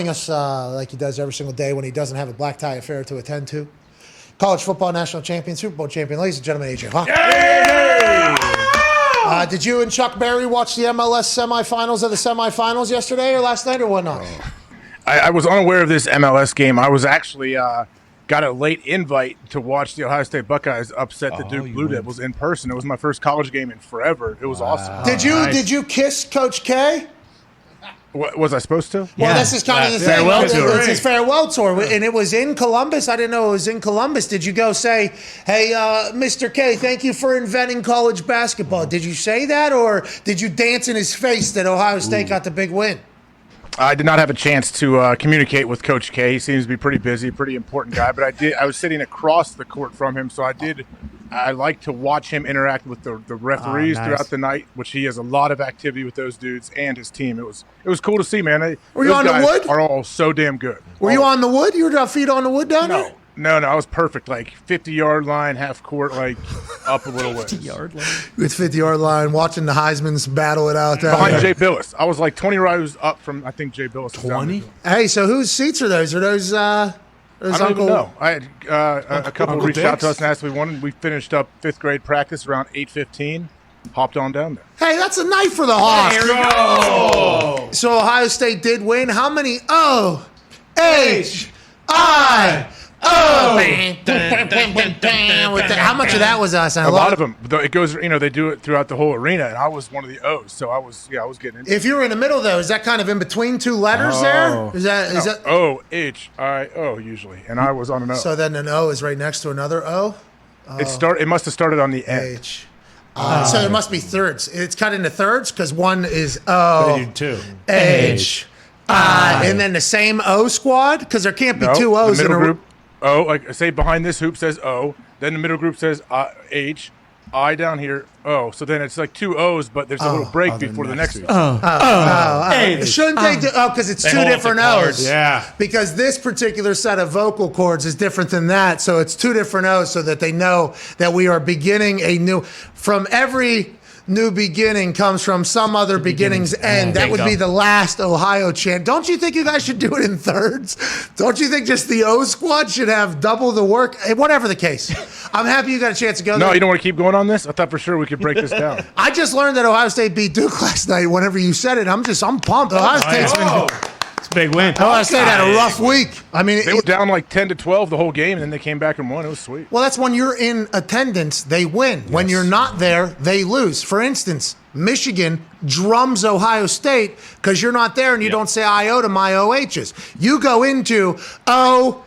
joining us like he does every single day when he doesn't have a black tie affair to attend to. College football national champion, Super Bowl champion, ladies and gentlemen, AJ Hawk. Did you and Chuck Berry watch the MLS semifinals of the semifinals yesterday or last night or whatnot? I was unaware of this MLS game. I was actually got a late invite to watch the Ohio State Buckeyes upset the Duke Blue Devils in person. It was my first college game in forever. It was awesome. Did you kiss Coach K? What, was I supposed to? Well, this is kind of the thing. Farewell tour. It's his farewell tour, and it was in Columbus. I didn't know it was in Columbus. Did you go say, hey, Mr. K, thank you for inventing college basketball? Did you say that, or did you dance in his face that Ohio State got the big win? I did not have a chance to communicate with Coach K. He seems to be pretty busy, pretty important guy. But I was sitting across the court from him, so I like to watch him interact with the referees throughout the night, which he has a lot of activity with those dudes and his team. It was cool to see, man. Were you on the wood? Are all so damn good. Were you on the wood? You were feet on the wood down there? No, I was perfect. Like 50-yard line, half court, like up a little ways. 50-yard line. With 50-yard line, watching the Heismans battle it out there. Behind Jay Billis. I was like 20 rows up from, I think, Jay Billis. 20? Hey, so whose seats are those? Are those I don't even know. I had a couple Uncle reached out to Dick's? us and asked if we wanted. We finished up 5th grade practice around 8:15. Hopped on down there. Hey, that's a night for the Hawks. There we go. So Ohio State did win. How many? O-H-I-O. How much of that was us? A lot of them. It goes. They do it throughout the whole arena, and I was one of the O's, so I was getting into it. If you were in the middle, though, is that kind of in between two letters there? Is that? O-H-I-O usually, and I was on an O. So then an O is right next to another O? It must have started on the end. H. So it must be thirds. It's cut into thirds because one is O. They do two. H. I. And then the same O squad? Because there can't be two O's the in middle a group. O, like say behind this hoop says O. Then the middle group says H. I down here O. So then it's like two O's, but there's a little break before the next. Shouldn't they do? Oh, because it's two hold different the chords. O's. Yeah. Because this particular set of vocal cords is different than that, so it's two different O's, so that they know that we are beginning a new. From every new beginning comes from some other beginning's end. That would be the last Ohio chant. Don't you think you guys should do it in thirds? Don't you think just the O squad should have double the work? Whatever the case, I'm happy you got a chance to go. No, there. you don't want to keep going on this? I thought for sure we could break this down. I just learned that Ohio State beat Duke last night. Whenever you said it, I'm pumped. Ohio State's been. It's a big win. Ohio State had a rough week. I mean, They were down like 10-12 the whole game, and then they came back and won. It was sweet. well, that's when you're in attendance, they win. When you're not there, they lose. For instance, Michigan drums Ohio State because you're not there and you don't say I-O to my OHs. You go into O-H-I-O.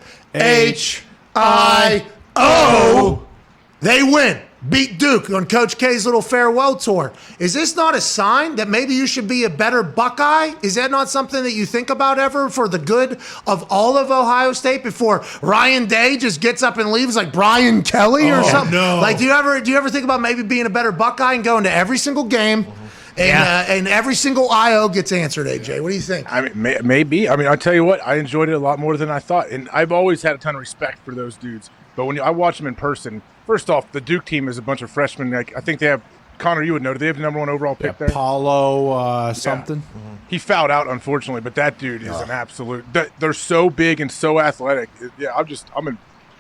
They win. Beat Duke on Coach K's little farewell tour. Is this not a sign that maybe you should be a better Buckeye? Is that not something that you think about ever for the good of all of Ohio State before Ryan Day just gets up and leaves like Brian Kelly or something? No. Like, do you ever think about maybe being a better Buckeye and going to every single game and every single I-O gets answered, AJ? What do you think? I mean, maybe. I mean, I'll tell you what, I enjoyed it a lot more than I thought. And I've always had a ton of respect for those dudes. But when I watch them in person, first off, the Duke team is a bunch of freshmen. Like I think they have, Connor, you would know, do they have the number 1 overall pick there? Paulo something. Yeah. He fouled out, unfortunately, but that dude is an absolute. They're so big and so athletic. Yeah,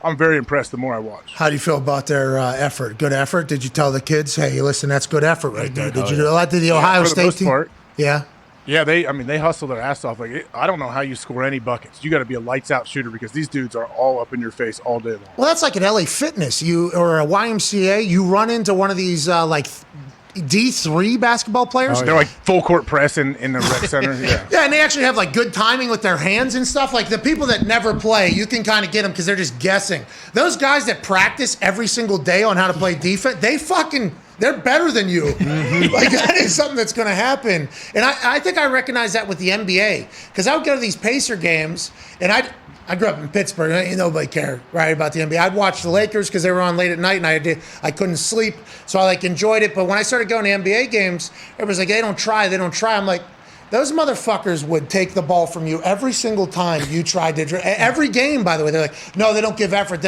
I'm very impressed the more I watch. How do you feel about their effort? Good effort? Did you tell the kids, hey, listen, that's good effort right there? Did you do that to the Ohio for the State most team? part. Yeah. Yeah, they hustle their ass off. Like I don't know how you score any buckets. You got to be a lights out shooter because these dudes are all up in your face all day long. Well, that's like an LA Fitness, or a YMCA. You run into one of these like D3 basketball players. They're like full court press in the rec center. Yeah. Yeah, and they actually have like good timing with their hands and stuff. Like the people that never play, you can kind of get them because they're just guessing. Those guys that practice every single day on how to play defense, they're better than you. Like that is something that's going to happen. And I think I recognize that with the NBA because I would go to these Pacer games and I grew up in Pittsburgh. Ain't nobody cared, right, about the NBA. I'd watch the Lakers because they were on late at night, and I couldn't sleep, so I enjoyed it. But when I started going to NBA games, everybody's like, they don't try. I'm like, those motherfuckers would take the ball from you every single time you tried to. Every game, by the way, they're like, no, they don't give effort.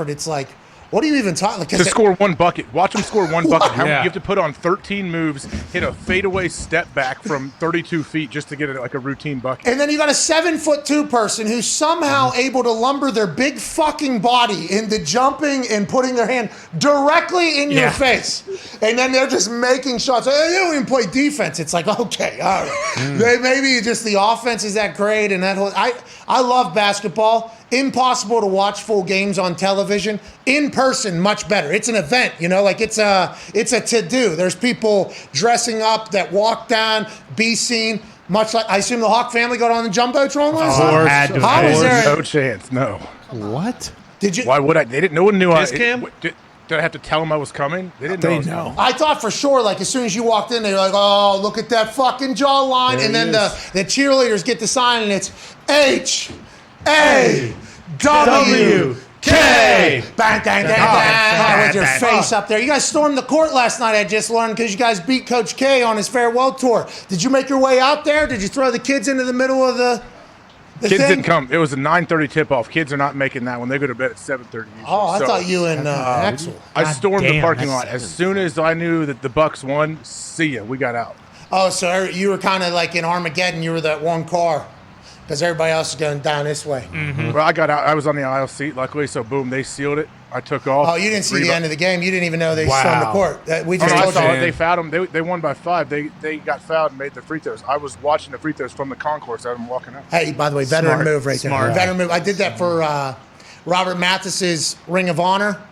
It's like, What are you even talking? To score one bucket. Watch them score one bucket. Yeah. You have to put on 13 moves, hit a fadeaway step back from 32 feet just to get it like a routine bucket. And then you got a 7'2" person who's somehow able to lumber their big fucking body into jumping and putting their hand directly in your face. And then they're just making shots. They don't even play defense. It's like, okay, all right. Maybe just the offense is that great. And that whole, I love basketball. Impossible to watch full games on television. In person, much better. It's an event, like it's a to-do. There's people dressing up that walk down, be seen. Much like, I assume the Hawk family got on the Jumbotron last night? How is there? No chance, no. What? Did you? Why would I? They didn't. No one knew I. Cam? Did I have to tell them I was coming? They didn't know. I was coming. I thought for sure, like as soon as you walked in, they were like, "Oh, look at that fucking jawline," and then the cheerleaders get the sign, and it's H-A-W-K. Bang, bang, bang, bang. With your face up there. You guys stormed the court last night, I just learned, because you guys beat Coach K on his farewell tour. Did you make your way out there? Did you throw the kids into the middle of the Kids thing? didn't come. It was a 9:30 tip-off. Kids are not making that one. They go to bed at 7:30 usually. Oh, I thought you and Axel. I stormed the parking that's lot. As soon as I knew that the Bucks won, see ya, we got out. Oh, so you were kind of like in Armageddon. You were that one car. Because everybody else is going down this way. Well, I got out. I was on the aisle seat, luckily, so boom, they sealed it. I took off. Oh, you didn't see the end of the game. You didn't even know they stormed the court. We just I told saw you. it. They fouled them. They won by 5. They got fouled and made the free throws. I was watching the free throws from the concourse as I'm walking out. Hey, by the way, veteran move right there. Smart. Veteran move. I did that for Robert Mathis's Ring of Honor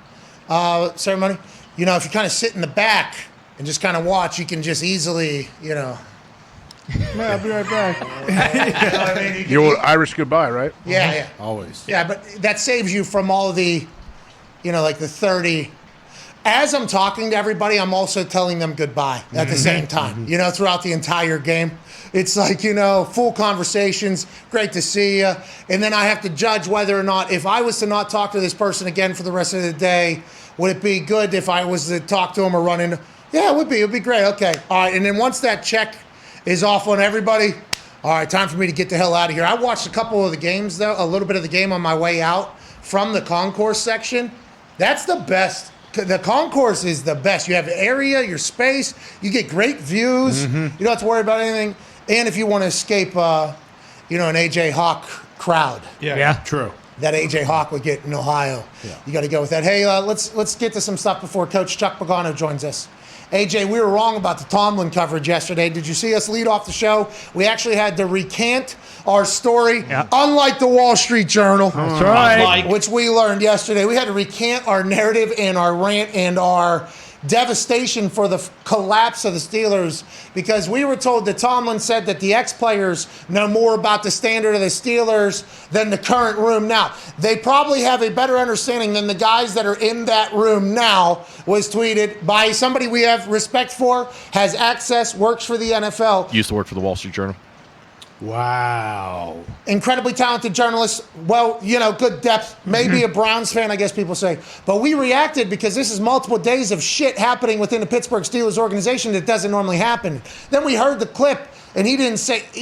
ceremony. If you kind of sit in the back and just kind of watch, you can just easily, Man, I'll be right back. The old Irish goodbye, right? Yeah. Always. Yeah, but that saves you from all the, like the 30. As I'm talking to everybody, I'm also telling them goodbye at the same time, throughout the entire game. It's like, full conversations, great to see you. And then I have to judge whether or not, if I was to not talk to this person again for the rest of the day, would it be good if I was to talk to them or run into? Yeah, it would be. It would be great. Okay. All right. And then once that check is off on everybody, all right, time for me to get the hell out of here. I watched a couple of the games, though, a little bit of the game on my way out from the concourse section. That's the best. The concourse is the best. You have the area, your space. You get great views. You don't have to worry about anything. And if you want to escape, an AJ Hawk crowd. Yeah, true. That AJ Hawk would get in Ohio. Yeah. You got to go with that. Hey, let's get to some stuff before Coach Chuck Pagano joins us. AJ, we were wrong about the Tomlin coverage yesterday. Did you see us lead off the show? We actually had to recant our story, unlike the Wall Street Journal. That's right. Which we learned yesterday. We had to recant our narrative and our rant and our devastation for the collapse of the Steelers, because we were told that Tomlin said that the ex-players know more about the standard of the Steelers than the current room now. They probably have a better understanding than the guys that are in that room now, was tweeted by somebody we have respect for, has access, works for the NFL. Used to work for the Wall Street Journal. Wow. Incredibly talented journalist. Well, good depth. Maybe a Browns fan, I guess people say. But we reacted because this is multiple days of shit happening within the Pittsburgh Steelers organization that doesn't normally happen. Then we heard the clip, and he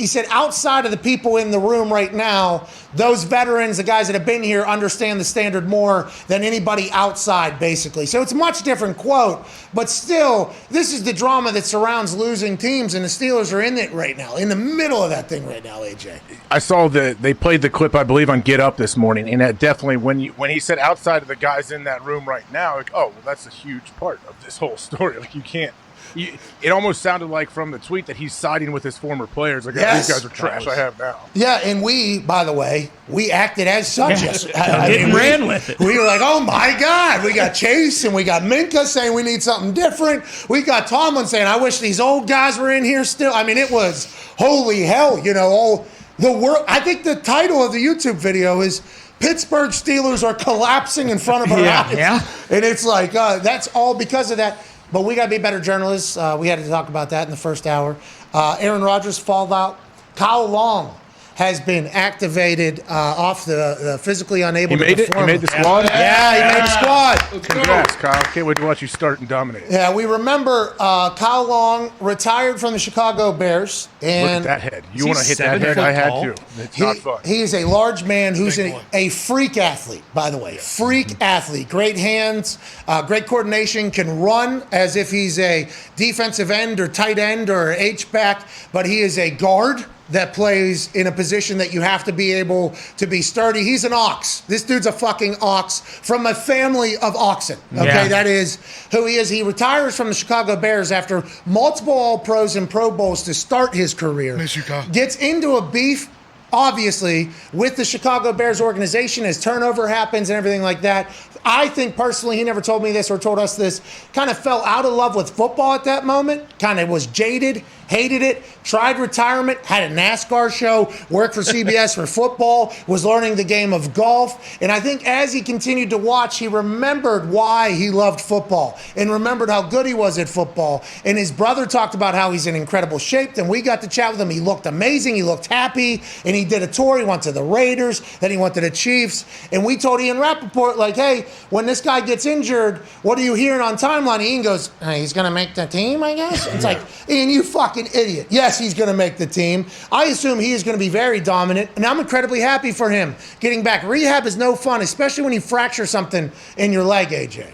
said outside of the people in the room right now, those veterans, the guys that have been here, understand the standard more than anybody outside, basically. So it's a much different quote, but still, this is the drama that surrounds losing teams, and the Steelers are in it right now, in the middle of that thing right now, AJ. I saw they played the clip, I believe, on Get Up this morning, and that definitely, when he said outside of the guys in that room right now, like, oh, well, that's a huge part of this whole story. Like, you can't. It almost sounded like from the tweet that he's siding with his former players. Like, yes. These guys are trash. I have now. Yeah, and we, by the way, we acted as such. We ran with it. We were like, oh my God, we got Chase and we got Minka saying we need something different. We got Tomlin saying, I wish these old guys were in here still. I mean, it was holy hell, all the world. I think the title of the YouTube video is Pittsburgh Steelers are collapsing in front of our eyes. Yeah. And it's like, that's all because of that. But we got to be better journalists. We had to talk about that in the first hour. Aaron Rodgers fallout. Kyle Long has been activated off the physically unable He to made it? He perform. made the squad? Yeah, he made the squad. Congrats, Kyle. Can't wait to watch you start and dominate. Yeah, we remember Kyle Long retired from the Chicago Bears. And Look at that head. You want to hit that head? 7 I had tall? to. It's not fun. He is a large man who's Big boy. a freak athlete, by the way. Freak athlete. Great hands, great coordination, can run as if he's a defensive end or tight end or H-back, but he is a guard that plays in a position that you have to be able to be sturdy. He's an ox. This dude's a fucking ox from a family of oxen. Okay, Yeah. that is who he is. He retires from the Chicago Bears after multiple All-Pros and Pro Bowls to start his career. Miss you, Kyle. Gets into a beef, obviously, with the Chicago Bears organization as turnover happens and everything like that. I think personally, he never told me this or told us this, kind of fell out of love with football at that moment, kind of was jaded, hated it, tried retirement, had a NASCAR show, worked for CBS for football, was learning the game of golf. And I think as he continued to watch, he remembered why he loved football and remembered how good he was at football. And his brother talked about how he's in incredible shape. And we got to chat with him. He looked amazing. He looked happy. And he did a tour. He went to the Raiders. Then he went to the Chiefs. And we told Ian Rappaport, like, hey, when this guy gets injured, what are you hearing on timeline? Ian goes, hey, he's going to make the team, I guess? It's like, Ian, you fucking idiot. Yes, he's going to make the team. I assume he is going to be very dominant, and I'm incredibly happy for him. Getting back, rehab is no fun, especially when you fracture something in your leg, AJ.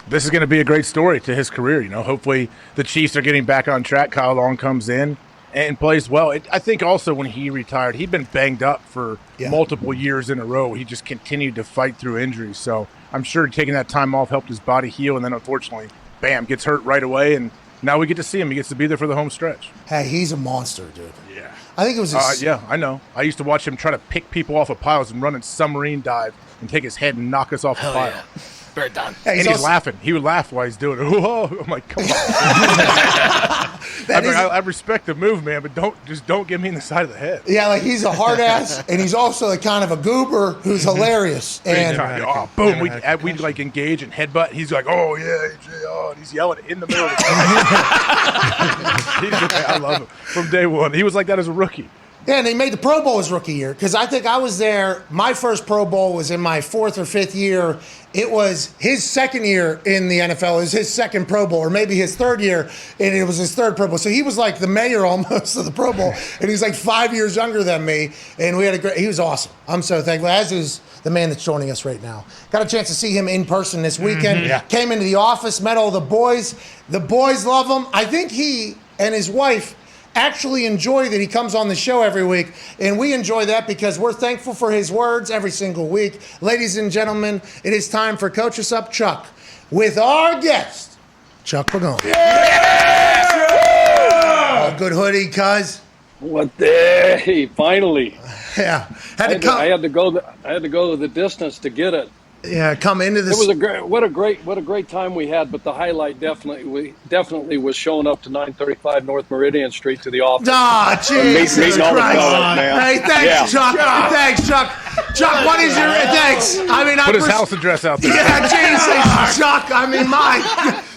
This is going to be a great story to his career. You know, hopefully the Chiefs are getting back on track. Kyle Long comes in and plays well. I think also when he retired, he'd been banged up for multiple years in a row. He just continued to fight through injuries. So I'm sure taking that time off helped his body heal, and then unfortunately, bam, gets hurt right away, and now we get to see him. He gets to be there for the home stretch. Hey, he's a monster, dude. Yeah. I think it was his... Yeah, I know. I used to watch him try to pick people off of piles and run a submarine dive and take his head and knock us off the pile. Yeah. Very done. Hey, And he's laughing. He would laugh while he's doing it. Whoa. I'm like, come on. I respect the move, man, but don't get me in the side of the head. Yeah, like he's a hard ass, and he's also a kind of a goober who's hilarious. And Oh, boom. We'd like engage and headbutt. He's like, oh, yeah, AJ. Oh, and he's yelling in the middle of the I love him from day one. He was like that as a rookie. yeah, and he made the Pro Bowl his rookie year because I think I was there. My first Pro Bowl was in my 4th or 5th year. It was his second year in the NFL. It was his second Pro Bowl, or maybe his 3rd year, and it was his 3rd Pro Bowl. So he was like the mayor almost of the Pro Bowl, and he's like 5 years younger than me. And we had he was awesome. I'm so thankful, as is the man that's joining us right now. Got a chance to see him in person this weekend. Came into the office, met all the boys. The boys love him. I think he and his wife actually enjoy that he comes on the show every week, and we enjoy that because we're thankful for his words every single week. Ladies and gentlemen, it is time for Coach Us Up Chuck with our guest, Chuck Pagano. Oh, good hoodie, cuz. What the? Hey, finally! Yeah, I had to go the distance to get it. Yeah, come into this. It was what a great time we had. But the highlight definitely was showing up to 935 North Meridian Street to the office. Ah, Jesus meeting all the Christ. fellas, man. Hey, thanks, Chuck. Thanks, Chuck. Chuck, what is your thanks? I mean, Put his house address out there. Yeah, Jesus, Chuck. I mean,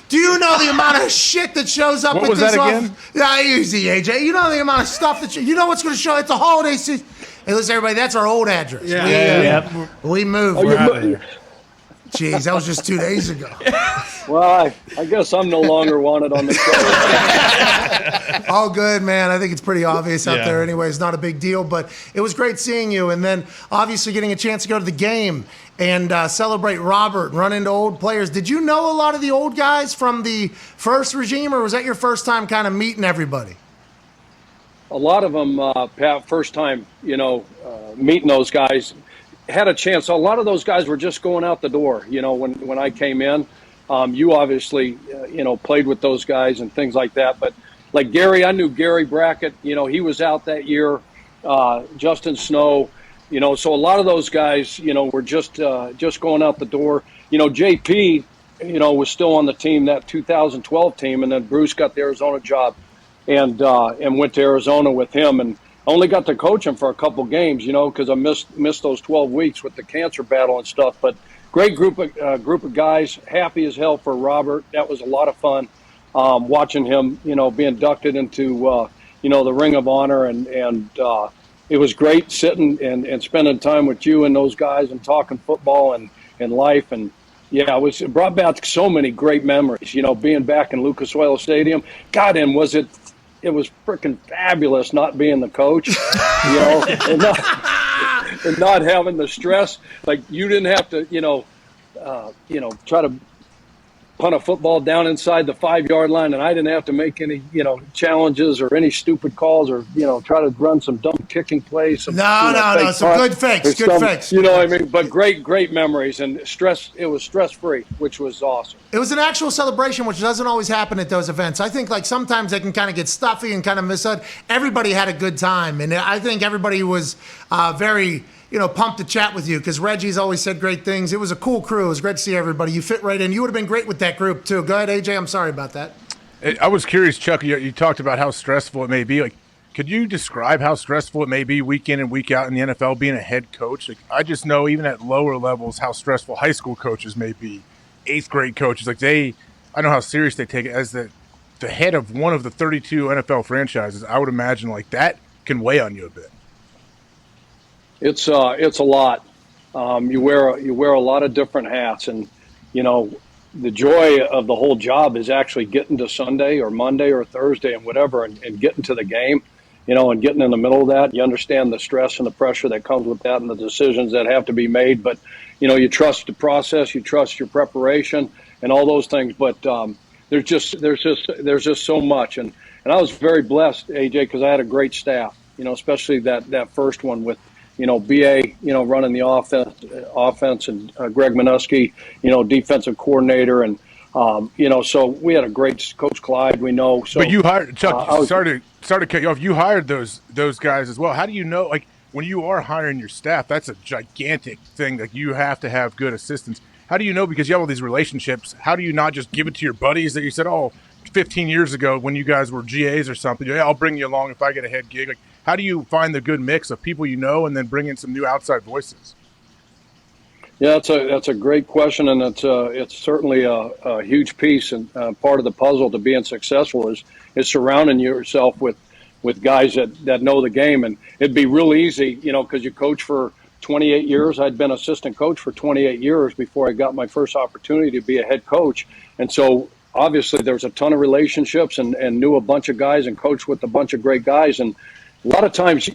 do you know the amount of shit that shows up What at was this that again? Yeah, easy, AJ. You know the amount of stuff you know what's going to show. It's the holiday season. Hey, listen, everybody, that's our old address. We moved. Jeez, that was just 2 days ago. Well, I guess I'm no longer wanted on the show. All good, man. I think it's pretty obvious out there anyway. It's not a big deal, but it was great seeing you. And then obviously getting a chance to go to the game and celebrate Robert and run into old players. Did you know a lot of the old guys from the first regime, or was that your first time kind of meeting everybody? A lot of them, Pat, first time, meeting those guys. Had a chance. A lot of those guys were just going out the door, when I came in. You obviously, played with those guys and things like that. But like Gary, I knew Gary Brackett. He was out that year. Justin Snow, so a lot of those guys, were just going out the door. JP, was still on the team, that 2012 team, and then Bruce got the Arizona job and went to Arizona with him. And only got to coach him for a couple games, because I missed those 12 weeks with the cancer battle and stuff. But great group of guys, happy as hell for Robert. That was a lot of fun watching him, be inducted into the Ring of Honor and it was great sitting and spending time with you and those guys and talking football and life. And yeah, it brought back so many great memories, being back in Lucas Oil Stadium. God, and it was freaking fabulous not being the coach, and not having the stress. Like, you didn't have to, try to punt a football down inside the 5-yard line, and I didn't have to make any, challenges or any stupid calls or, try to run some dumb kicking plays. No, some good fakes, fakes. You know what I mean? But great memories, and it was stress-free, which was awesome. It was an actual celebration, which doesn't always happen at those events. I think, like, sometimes they can kind of get stuffy and kind of misled. Everybody had a good time, and I think everybody was very pumped to chat with you, because Reggie's always said great things. It was a cool crew. It was great to see everybody. You fit right in. You would have been great with that group, too. Go ahead, AJ. I'm sorry about that. I was curious, Chuck, you talked about how stressful it may be. Like, could you describe how stressful it may be week in and week out in the NFL being a head coach? Like, I just know even at lower levels how stressful high school coaches may be, 8th grade coaches. Like, I know how serious they take it. As the head of one of the 32 NFL franchises, I would imagine like that can weigh on you a bit. It's a lot. You wear a lot of different hats, and the joy of the whole job is actually getting to Sunday or Monday or Thursday and whatever, and getting to the game, and getting in the middle of that. You understand the stress and the pressure that comes with that, and the decisions that have to be made. But you trust the process, you trust your preparation, and all those things. But there's just so much, and I was very blessed, AJ, because I had a great staff. Especially that first one with. BA, running the offense, and Greg Minuski, defensive coordinator, and so we had a great Coach Clyde. We know. So, but you hired Chuck. Sorry to cut you off. You hired those guys as well. How do you know? Like, when you are hiring your staff, that's a gigantic thing. Like, you have to have good assistants. How do you know? Because you have all these relationships. How do you not just give it to your buddies that you said, 15 years ago when you guys were GAs or something? Yeah, I'll bring you along if I get a head gig. Like, how do you find the good mix of people and then bring in some new outside voices? Yeah, that's a great question, and it's certainly a huge piece and part of the puzzle to being successful is surrounding yourself with guys that know the game. And it'd be real easy, because you coach for 28 years. I'd been assistant coach for 28 years before I got my first opportunity to be a head coach, and so obviously there's a ton of relationships and knew a bunch of guys and coached with a bunch of great guys. And a lot of times,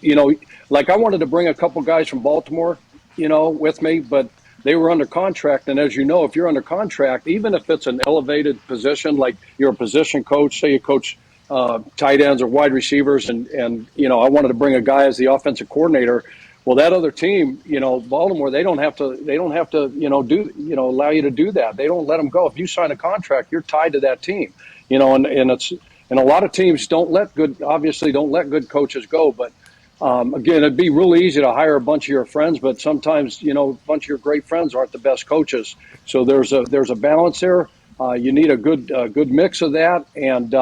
like I wanted to bring a couple guys from Baltimore, with me, but they were under contract. And as you know, if you're under contract, even if it's an elevated position, like you're a position coach, say you coach tight ends or wide receivers, and I wanted to bring a guy as the offensive coordinator. Well, that other team, Baltimore, they don't have to, allow you to do that. They don't let them go. If you sign a contract, you're tied to that team, and a lot of teams don't let good coaches go. But again, it'd be really easy to hire a bunch of your friends, but sometimes, a bunch of your great friends aren't the best coaches. So there's a balance there. You need a good mix of that, and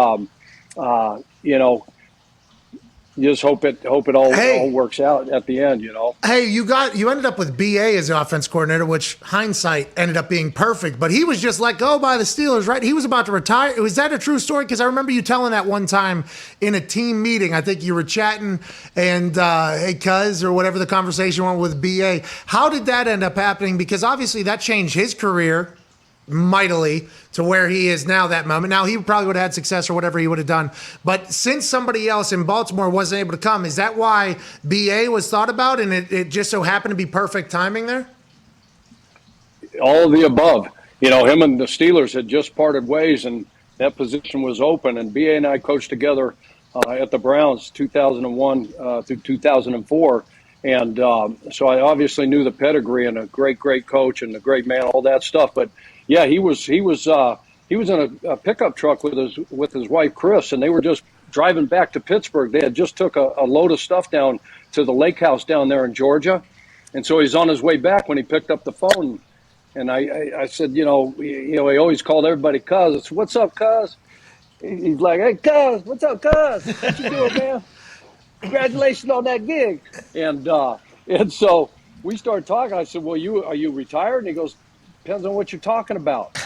you just hope it all works out at the end, Hey, you ended up with BA as the offense coordinator, which hindsight ended up being perfect, but he was just let go by the Steelers, right? He was about to retire. Was that a true story? Because I remember you telling that one time in a team meeting. I think you were chatting and, hey, cuz, or whatever the conversation went with BA. How did that end up happening? Because obviously that changed his career mightily to where he is now that moment. Now, he probably would have had success or whatever he would have done. But since somebody else in Baltimore wasn't able to come, is that why BA was thought about and it just so happened to be perfect timing there? All of the above. Him and the Steelers had just parted ways, and that position was open. And BA and I coached together at the Browns 2001 through 2004. And so I obviously knew the pedigree and a great coach and a great man, all that stuff. But yeah, he was in a pickup truck with his wife Chris, and they were just driving back to Pittsburgh. They had just took a load of stuff down to the lake house down there in Georgia, and so he's on his way back when he picked up the phone. And I said, he always called everybody cuz. I said, "What's up, cuz?" He's like, "Hey, cuz, what's up, cuz? What you doing, man? Congratulations on that gig." And so we started talking. I said, "Well, are you retired?" And he goes, "Depends on what you're talking about."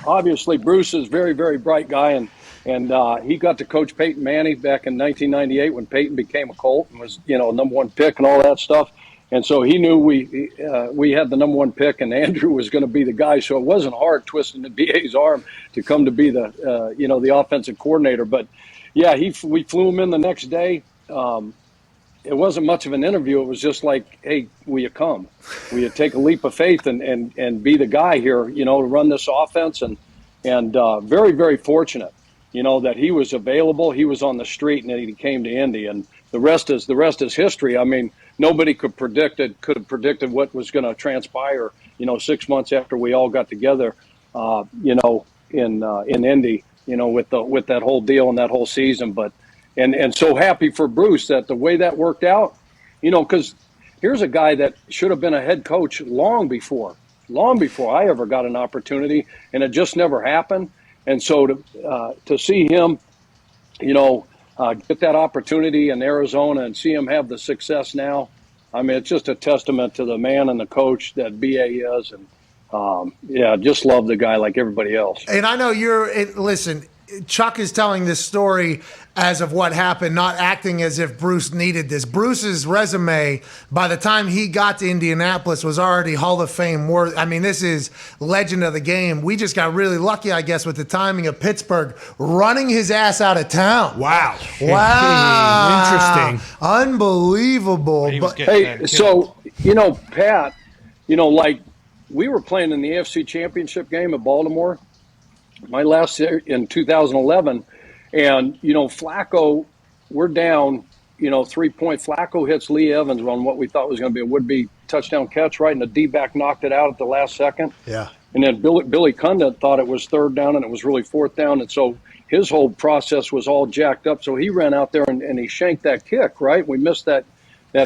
Obviously, Bruce is a very, very bright guy, and he knows a lot about football. And so, I said, "Well, are you retired?" And he goes, "Depends on what you're talking about." And so we started talking. I said, "Well, are you retired?" And he goes, "Depends on what you're talking about." Obviously, Bruce is very, very bright guy, and And he got to coach Peyton Manning back in 1998 when Peyton became a Colt and was, number one pick and all that stuff. And so he knew we had the number one pick, and Andrew was going to be the guy. So it wasn't hard twisting the BA's arm to come to be the offensive coordinator. But yeah, we flew him in the next day. It wasn't much of an interview. It was just like, hey, will you come? Will you take a leap of faith and be the guy here, to run this offense? And very, very fortunate, that he was available. He was on the street, and then he came to Indy. And the rest is history. I mean, nobody could have predicted what was going to transpire, 6 months after we all got together, in Indy, with that whole deal and that whole season. But and so happy for Bruce that the way that worked out, because here's a guy that should have been a head coach long before I ever got an opportunity, and it just never happened. And so to see him, get that opportunity in Arizona and see him have the success now, I mean, it's just a testament to the man and the coach that BA is. And just love the guy like everybody else. And I know listen, Chuck is telling this story as of what happened, not acting as if Bruce needed this. Bruce's resume, by the time he got to Indianapolis, was already Hall of Fame worthy. I mean, this is legend of the game. We just got really lucky, I guess, with the timing of Pittsburgh running his ass out of town. Wow. Interesting. Unbelievable. Hey, so, Pat, like we were playing in the AFC Championship game at Baltimore, my last year in 2011, and Flacco, we're down, 3-point. Flacco hits Lee Evans on what we thought was going to be a would-be touchdown catch, right, and the D-back knocked it out at the last second. Yeah. And then Billy Cunda thought it was third down, and it was really fourth down, and so his whole process was all jacked up. So he ran out there and he shanked that kick, right? We missed that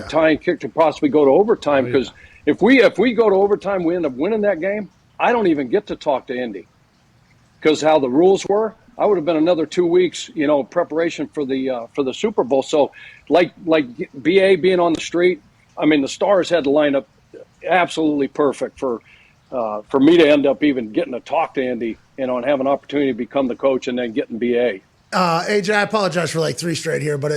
tying kick to possibly go to overtime, because if we go to overtime, we end up winning that game, I don't even get to talk to Indy. Because how the rules were, I would have been another 2 weeks, preparation for the Super Bowl. So, like BA being on the street, I mean, the stars had to line up absolutely perfect for me to end up even getting to talk to Indy, and have an opportunity to become the coach and then getting BA. AJ, I apologize for like 3 straight here, but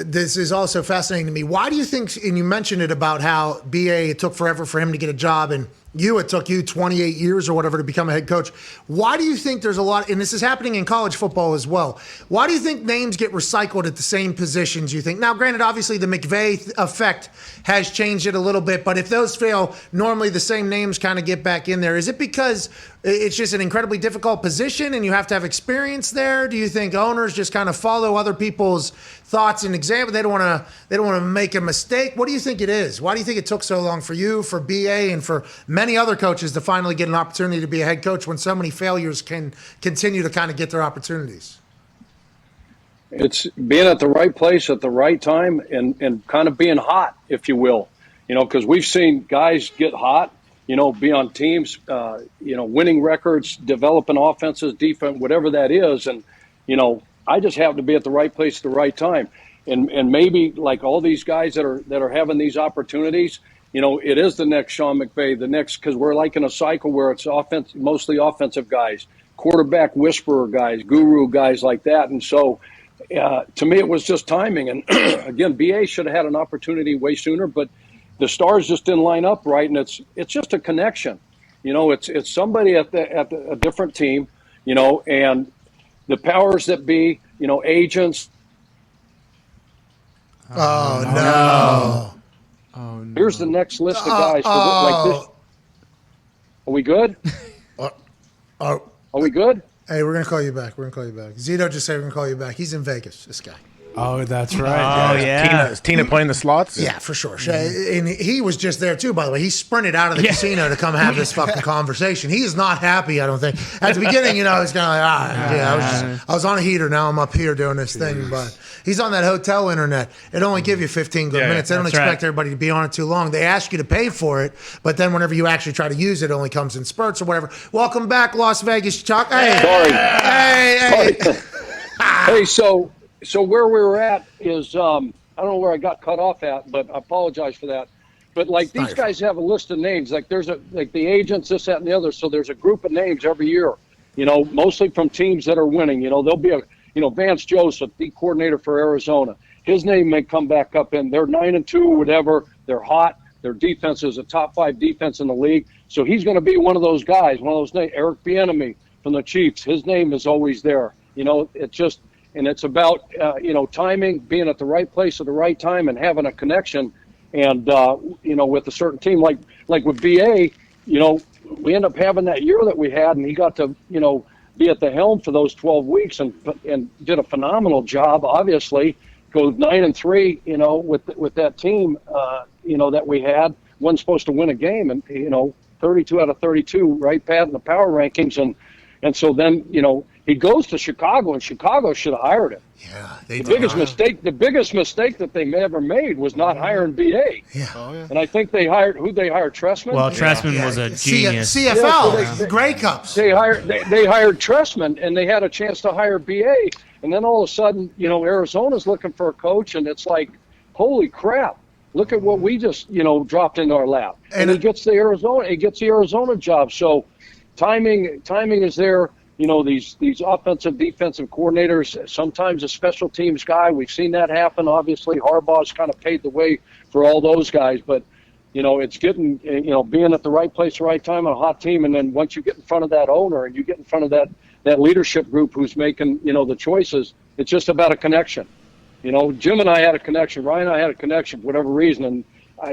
this is also fascinating to me. Why do you think, and you mentioned it about how BA, it took forever for him to get a job, and it took you 28 years or whatever to become a head coach. Why do you think there's a lot, and this is happening in college football as well, why do you think names get recycled at the same positions, you think? Now, granted, obviously the McAfee effect has changed it a little bit, but if those fail, normally the same names kind of get back in there. Is it because it's just an incredibly difficult position and you have to have experience there? Do you think owners just kind of follow other people's thoughts and example? They don't want to make a mistake. What do you think it is? Why do you think it took so long for you, for BA, and for many other coaches to finally get an opportunity to be a head coach when so many failures can continue to kind of get their opportunities? It's being at the right place at the right time and kind of being hot, if you will. Because we've seen guys get hot, be on teams, winning records, developing offenses, defense, whatever that is. And, I just happen to be at the right place at the right time. And maybe like all these guys that are having these opportunities, it is the next Sean McVay, because we're like in a cycle where it's mostly offensive guys, quarterback whisperer guys, guru guys like that. And so to me, it was just timing. And again, BA should have had an opportunity way sooner, but the stars just didn't line up right. And it's just a connection. It's somebody at a different team, and the powers that be, agents. Oh, no. Oh, no. Here's the next list of guys like this. Are we good? Are we good? Hey, we're going to call you back. Zito just said we're going to call you back. He's in Vegas, this guy. Oh, that's right. Oh, yeah. Is Tina playing the slots? Yeah, for sure. And he was just there, too, by the way. He sprinted out of the casino to come have this fucking conversation. He is not happy, I don't think. At the beginning, he's kind of like, I was on a heater. Now I'm up here doing this thing. But he's on that hotel internet. It only give you 15 good minutes. They don't expect everybody to be on it too long. They ask you to pay for it, but then whenever you actually try to use it, it only comes in spurts or whatever. Welcome back, Las Vegas, Chuck. Hey. Sorry. Hey. Hey, so where we were at is, I don't know where I got cut off at, but I apologize for that. But like these guys have a list of names, like there's like the agents, this, that, and the other. So there's a group of names every year, mostly from teams that are winning. There'll be Vance Joseph, the coordinator for Arizona, his name may come back up in. They're 9-2, whatever. They're hot. Their defense is a top 5 defense in the league. So he's going to be one of those guys, one of those names. Eric Bieniemy from the Chiefs, his name is always there. It's about, timing, being at the right place at the right time and having a connection. And, with a certain team, like with BA, we end up having that year that we had, and he got to, be at the helm for those 12 weeks and did a phenomenal job, obviously. Goes 9-3, with that team, that we had. Wasn't supposed to win a game, and 32 out of 32, right, Pat, in the power rankings, and so then he goes to Chicago, and Chicago should have hired him. Yeah, the biggest mistake that they ever made was not hiring BA. Yeah. Oh, yeah. And I think they hired Tressman. Well, Tressman was a genius. CFL, Grey Cups. They hired Tressman, and they had a chance to hire BA. And then all of a sudden, Arizona's looking for a coach, and it's like, holy crap! Look at what we just, dropped into our lap. And he gets the Arizona job. So, timing is there. These offensive, defensive coordinators. Sometimes a special teams guy. We've seen that happen. Obviously, Harbaugh's kind of paved the way for all those guys. But it's getting, being at the right place, right time on a hot team, and then once you get in front of that owner and you get in front of that leadership group who's making, the choices, it's just about a connection. Jim and I had a connection. Ryan and I had a connection for whatever reason. And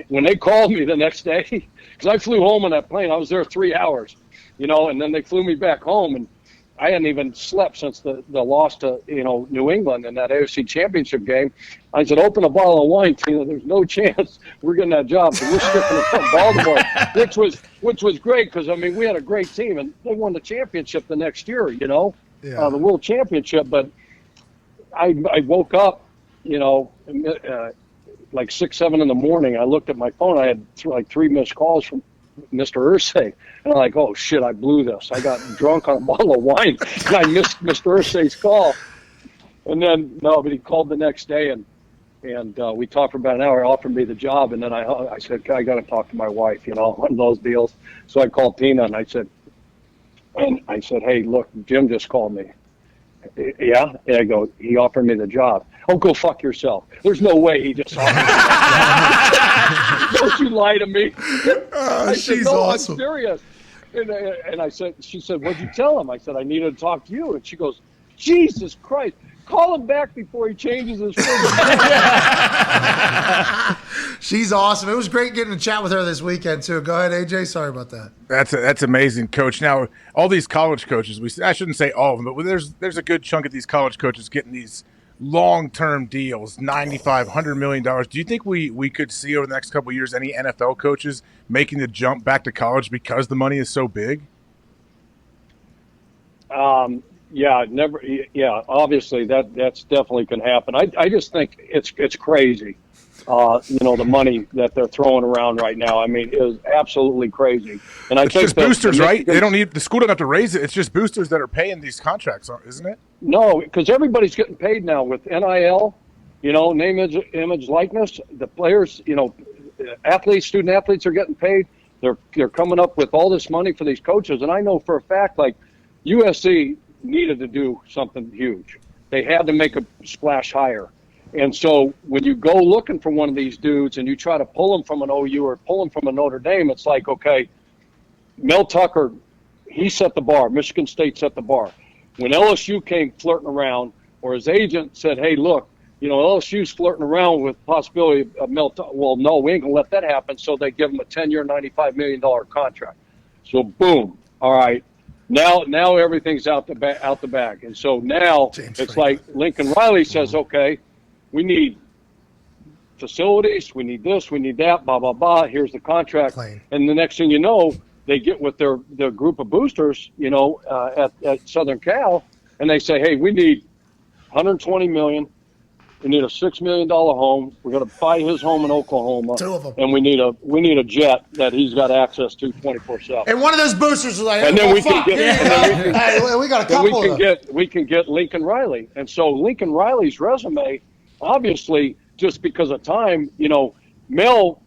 when they called me the next day, because I flew home on that plane, I was there 3 hours, and then they flew me back home, and I hadn't even slept since the loss to, New England in that AFC Championship game. I said, open a bottle of wine, Tina. There's no chance we're getting that job. So we're skipping from Baltimore, which was great because, we had a great team, and they won the championship the next year, the World Championship. But I woke up, like 6, 7 in the morning. I looked at my phone. I had 3 missed calls from Mr. Irsay. And I'm like, oh, shit, I blew this. I got drunk on a bottle of wine, and I missed Mr. Irsay's call. And then, but he called the next day, and we talked for about an hour, offered me the job, and then I said, I got to talk to my wife, one of those deals. So I called Tina, and I said, hey, look, Jim just called me. Yeah? And I go, he offered me the job. Oh, go fuck yourself. There's no way he just offered me the job. Don't you lie to me. She's awesome. I'm serious. And she said, what'd you tell him? I said, I needed to talk to you. And she goes, Jesus Christ, call him back before he changes his phone. She's awesome. It was great getting to chat with her this weekend, too. Go ahead, AJ. Sorry about that. That's amazing, Coach. Now, all these college coaches, I shouldn't say all of them, but there's a good chunk of these college coaches getting these long-term deals, $95, $100 million. Do you think we could see over the next couple of years any NFL coaches making the jump back to college because the money is so big? Obviously that's definitely can happen. I just think it's crazy. The money that they're throwing around right now, is absolutely crazy. And it's just boosters, right? They don't need the school don't have to raise it. It's just boosters that are paying these contracts, isn't it? No, because everybody's getting paid now with NIL, name, image, likeness. The players, student athletes are getting paid. They're coming up with all this money for these coaches, and I know for a fact, like USC needed to do something huge. They had to make a splash hire. And so when you go looking for one of these dudes and you try to pull them from an OU or pull them from a Notre Dame, it's like, okay, Mel Tucker, he set the bar. Michigan State set the bar. When LSU came flirting around, or his agent said, hey, look, LSU's flirting around with the possibility of Mel Tucker. Well, no, we ain't going to let that happen. So they give him a 10-year, $95 million contract. So, boom. All right. Now everything's out the bag. And so now it's like Lincoln Riley says, okay, we need facilities, we need this, we need that, blah, blah, blah. Here's the contract. And the next thing you know, they get with their group of boosters, at Southern Cal, and they say, hey, we need $120 million. We need a $6 million home. We're going to buy his home in Oklahoma. 2 of them. And we need a jet that he's got access to 24/7. And one of those boosters is like, and then we can we got a couple of them. We can get Lincoln Riley. And so Lincoln Riley's resume, obviously, just because of time, Mel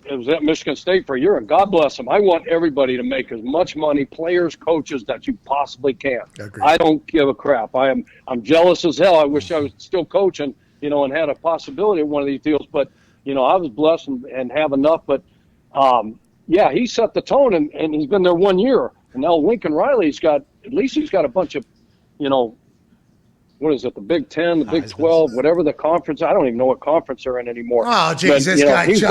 was at Michigan State for a year, and God bless him. I want everybody to make as much money, players, coaches, that you possibly can. I don't give a crap. I'm jealous as hell. I wish I was still coaching, and had a possibility of one of these deals. But, I was blessed and have enough. But, he set the tone, and he's been there 1 year. And now Lincoln Riley's got a bunch of, what is it, the Big 10, the Big 12, whatever the conference. I don't even know what conference they're in anymore. Oh, geez, this guy. He's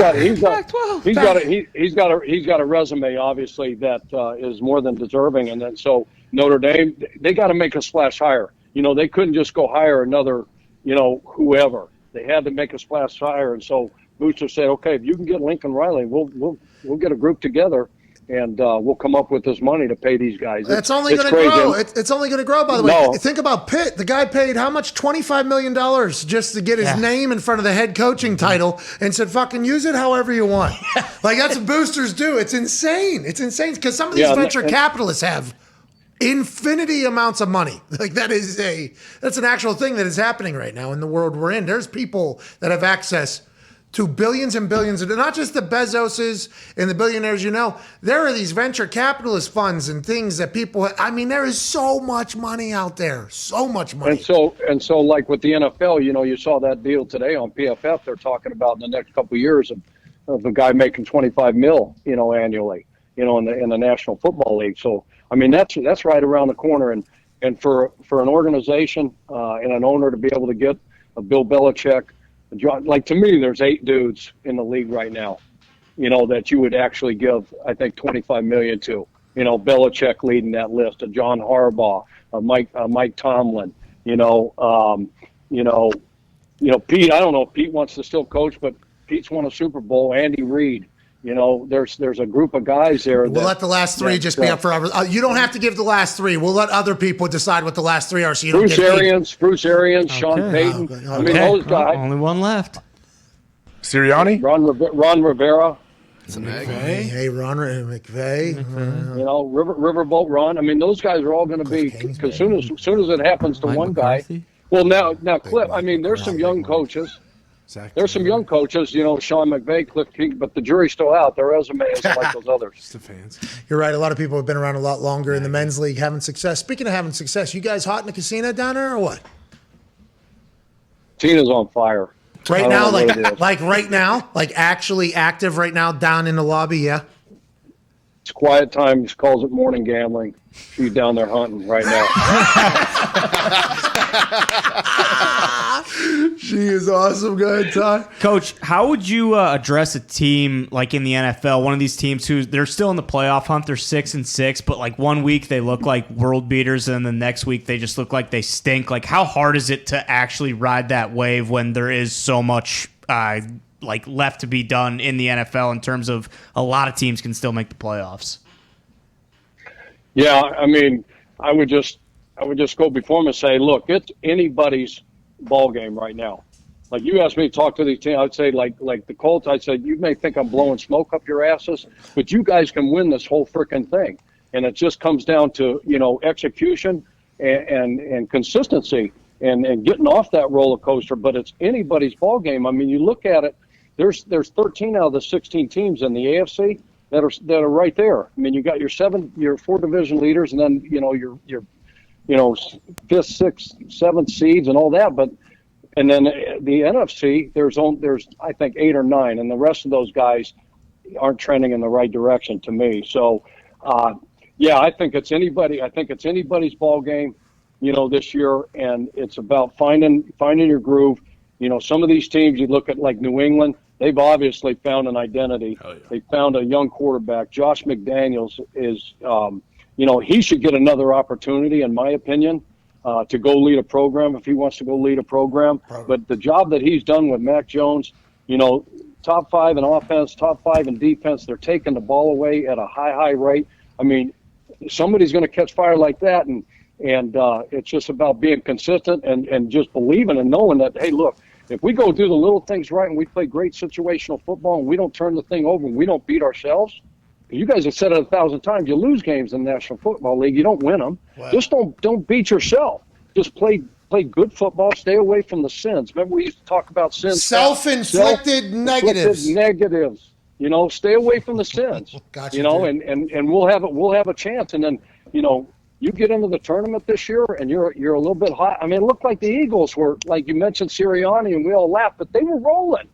got a resume, obviously, that is more than deserving. And then so Notre Dame, they got to make a splash hire. They couldn't just go hire another, whoever. They had to make a splash hire. And so Booster said, okay, if you can get Lincoln Riley, we'll get a group together. And we'll come up with this money to pay these guys. It's only going to grow. It's only going to grow, by the way. No. Think about Pitt. The guy paid how much? $25 million just to get his name in front of the head coaching title and said, fucking use it however you want. Like, that's what boosters do. It's insane. It's insane because some of these venture capitalists have infinity amounts of money. Like, that's an actual thing that is happening right now in the world we're in. There's people that have access to billions and billions of, not just the Bezoses and the billionaires, there are these venture capitalist funds and things that people, there is so much money out there, so much money. And so like with the NFL, you saw that deal today on PFF, they're talking about in the next couple of years of a guy making 25 mil, annually, in the National Football League. So, that's right around the corner. And for an organization and an owner to be able to get a Bill Belichick, like, to me, there's 8 dudes in the league right now, that you would actually give, I think, $25 million to. Belichick leading that list, a John Harbaugh, a Mike Tomlin. Pete. I don't know if Pete wants to still coach, but Pete's won a Super Bowl. Andy Reid. There's a group of guys there. We'll let the last 3 just be up forever. You don't have to give the last 3. We'll let other people decide what the last 3 are. So you don't Bruce Arians, okay. Sean Payton. Okay. Those guys. Only one left. Sirianni? Ron Rivera. McVay. Hey, Ron McVay. Riverboat Ron. Those guys are all going to be, because soon as it happens to one McCarthy? guy. Well, now, Cliff, there's some young coaches. There's some young coaches, Sean McVay, Cliff King, but the jury's still out. Their resume isn't like those others. You're right. A lot of people have been around a lot longer in the men's league having success. Speaking of having success, you guys hot in the casino down there or what? Tina's on fire. Right now, like right now, like actually active right now down in the lobby, yeah? It's quiet time. She calls it morning gambling. She's down there hunting right now. She is awesome. Go ahead, Ty. Coach, how would you address a team like in the NFL, one of these teams who they're still in the playoff hunt, they're 6-6, but like one week they look like world beaters and the next week they just look like they stink? Like, how hard is it to actually ride that wave when there is so much left to be done in the NFL in terms of a lot of teams can still make the playoffs? Yeah, I would just go before them and say, look, it's anybody's ball game right now. Like, you asked me to talk to these teams, I'd say like the Colts, I'd say, you may think I'm blowing smoke up your asses, but you guys can win this whole freaking thing. And it just comes down to, execution and consistency and getting off that roller coaster. But it's anybody's ball game. You look at it, there's 13 out of the 16 teams in the AFC that are right there. You got your 4 division leaders, and then your 5th, 6th, 7th seeds and all that. But and then the NFC, there's I think 8 or 9, and the rest of those guys aren't trending in the right direction to me. So I think it's anybody. I think it's anybody's ball game, this year, and it's about finding your groove. Some of these teams, you look at like New England, they've obviously found an identity. Oh, yeah. They found a young quarterback. Josh McDaniels is, he should get another opportunity, in my opinion, to go lead a program if he wants to go lead a program. But the job that he's done with Mac Jones, top 5 in offense, top 5 in defense, they're taking the ball away at a high rate. Somebody's going to catch fire like that, and it's just about being consistent and just believing and knowing that, hey, look, if we go do the little things right and we play great situational football and we don't turn the thing over and we don't beat ourselves, you guys have said it 1,000 times, you lose games in the National Football League, you don't win them. Wow. Just don't beat yourself. Just play good football, stay away from the sins. Remember we used to talk about sins? Self-inflicted negatives. stay away from the sins. Gotcha, and we'll have a chance. And then, you get into the tournament this year and you're a little bit hot. I mean, it looked like the Eagles were, like you mentioned, Sirianni, and we all laughed, but they were rolling.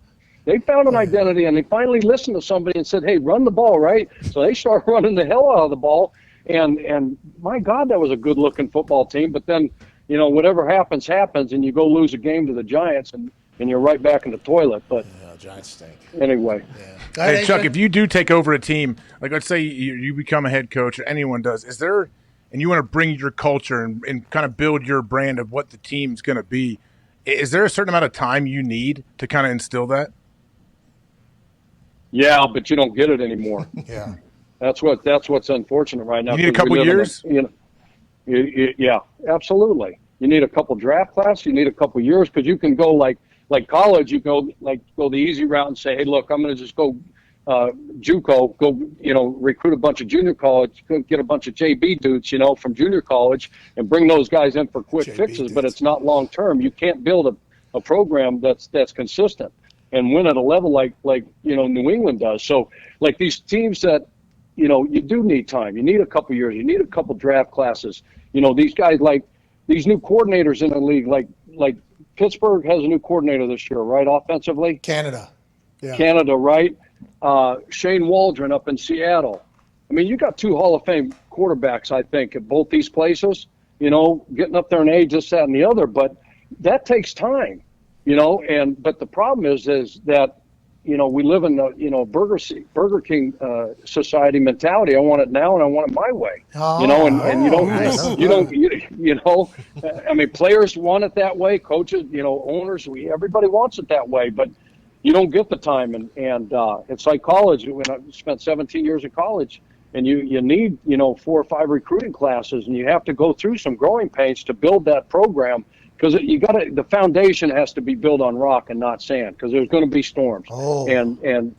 They found an identity, and they finally listened to somebody and said, hey, run the ball, right? So they started running the hell out of the ball. And my God, that was a good-looking football team. But then, whatever happens, and you go lose a game to the Giants, and you're right back in the toilet. But Giants stink. Anyway. Yeah. Hey, Chuck, if you do take over a team, like let's say you become a head coach, or anyone does, and you want to bring your culture and kind of build your brand of what the team's going to be, is there a certain amount of time you need to kind of instill that? Yeah, but you don't get it anymore. Yeah. That's what's unfortunate right now. You need a couple years? Yeah, absolutely. You need a couple draft classes. You need a couple years, because you can go like college. You go the easy route and say, hey, look, I'm going to just go JUCO, go recruit a bunch of junior college, go get a bunch of JB dudes, from junior college, and bring those guys in for quick fixes. Dudes. But it's not long term. You can't build a program that's consistent and win at a level like New England does. So like these teams that you do need time. You need a couple years. You need a couple draft classes. These guys, like these new coordinators in the league, like Pittsburgh has a new coordinator this year, right? Offensively, Canada, right? Shane Waldron up in Seattle. I mean, you got 2 Hall of Fame quarterbacks, I think, at both these places. Getting up there in age, this, that, and the other, but that takes time. But the problem is that, we live in the, Burger King society mentality. I want it now and I want it my way. And you don't, I mean, players want it that way. Coaches, owners, everybody wants it that way, but you don't get the time. And it's like college. When I spent 17 years in college, and you need, 4 or 5 recruiting classes, and you have to go through some growing pains to build that program. Because the foundation has to be built on rock and not sand, because there's going to be storms. And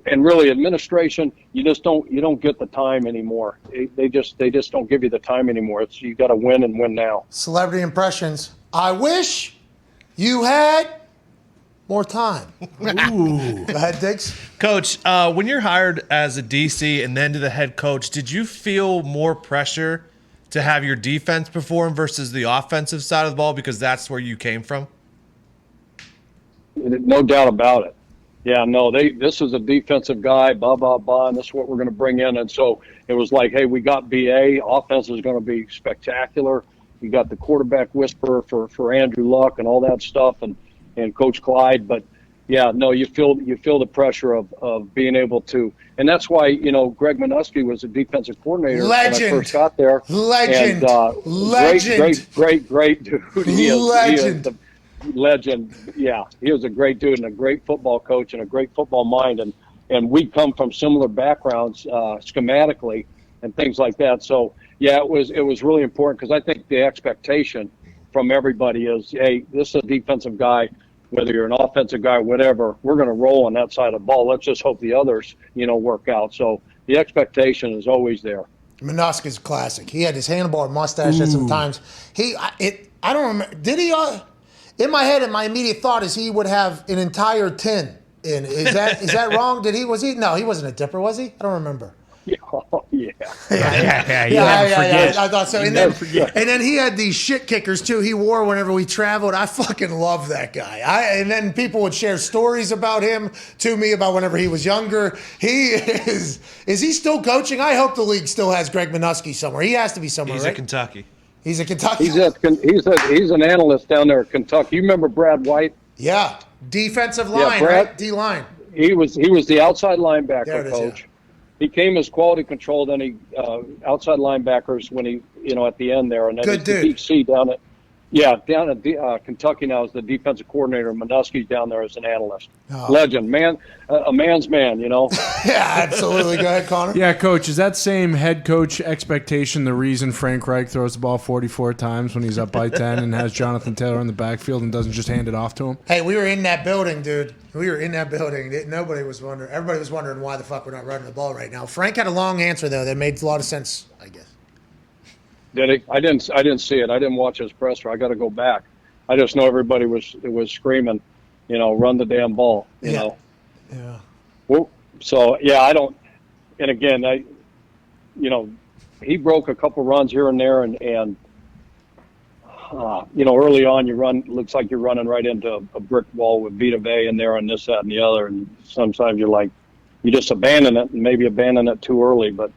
really, administration, you don't get the time anymore. They just don't give you the time anymore. You got to win and win now. Celebrity impressions. I wish you had more time. Ooh. Go ahead, Diggs. Coach, when you're hired as a DC and then to the head coach, did you feel more pressure to have your defense perform versus the offensive side of the ball, because that's where you came from? No doubt about it. Yeah, no, this is a defensive guy, blah, blah, blah, and this is what we're going to bring in. And so it was like, hey, we got BA. Offense is going to be spectacular. You got the quarterback whisperer for Andrew Luck and all that stuff, and Coach Clyde. But, yeah, no, you feel the pressure of being able to. And that's why, Greg Minuski was a defensive coordinator when I first got there. Legend. Great dude. He is the legend. Yeah, he was a great dude and a great football coach and a great football mind. And we come from similar backgrounds schematically and things like that. So, yeah, it was really important, because I think the expectation from everybody is, hey, this is a defensive guy. Whether you're an offensive guy, whatever, we're going to roll on that side of the ball. Let's just hope the others, work out. So the expectation is always there. Minuski's classic. He had his handlebar mustache at some times. I don't remember. Did he? In my head, my immediate thought is he would have an entire tin. Is that wrong? Was he? No, he wasn't a dipper, was he? I don't remember. Yeah. I thought so. And then he had these shit kickers too. He wore whenever we traveled. I fucking love that guy. And then people would share stories about him to me about whenever he was younger. Is he still coaching? I hope the league still has Greg Minuski somewhere. He has to be somewhere. He's right? at Kentucky. He's at Kentucky. He's an analyst down there at Kentucky. You remember Brad White? Yeah, defensive line, Brad, right? D line. He was the outside linebacker coach. Yeah. He came as quality control, then he outside linebackers when he, at the end there, and then he's the DC down at Kentucky now as the defensive coordinator. Minuski's down there as an analyst. Oh. Legend, man, a man's man, Yeah, absolutely. Go ahead, Connor. Yeah, Coach, is that same head coach expectation the reason Frank Reich throws the ball 44 times when he's up by 10 and has Jonathan Taylor in the backfield and doesn't just hand it off to him? Hey, we were in that building, dude. We were in that building. Nobody was wondering. Everybody was wondering why the fuck we're not running the ball right now. Frank had a long answer, though, that made a lot of sense, I guess. Did he? I didn't see it. I didn't watch his presser. I got to go back. I just know everybody was screaming, run the damn ball. You know. Yeah. Well, So yeah, I don't. And again, he broke a couple runs here and there, and early on looks like you're running right into a brick wall with Vita Vea in there and this, that, and the other. And sometimes you just abandon it, and maybe abandon it too early. But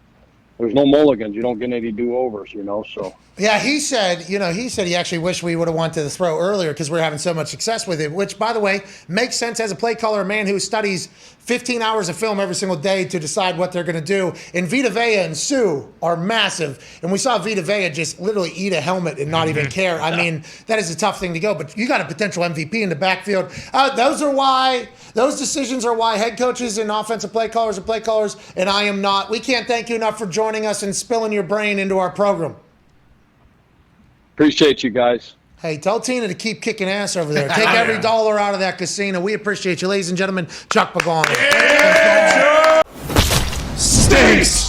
there's no mulligans. You don't get any do-overs, so. Yeah, he said he actually wished we would have went to the throw earlier because we're having so much success with it, which, by the way, makes sense as a play caller, a man who studies 15 hours of film every single day to decide what they're going to do. And Vita Vea and Sue are massive. And we saw Vita Vea just literally eat a helmet and not even care. I mean, that is a tough thing to go, but you got a potential MVP in the backfield. Those decisions are why head coaches and offensive play callers are play callers, and I am not. We can't thank you enough for joining us and spilling your brain into our program. Appreciate you guys. Hey, tell Tina to keep kicking ass over there. Take every dollar out of that casino. We appreciate you, ladies and gentlemen. Chuck Pagano. Stinks!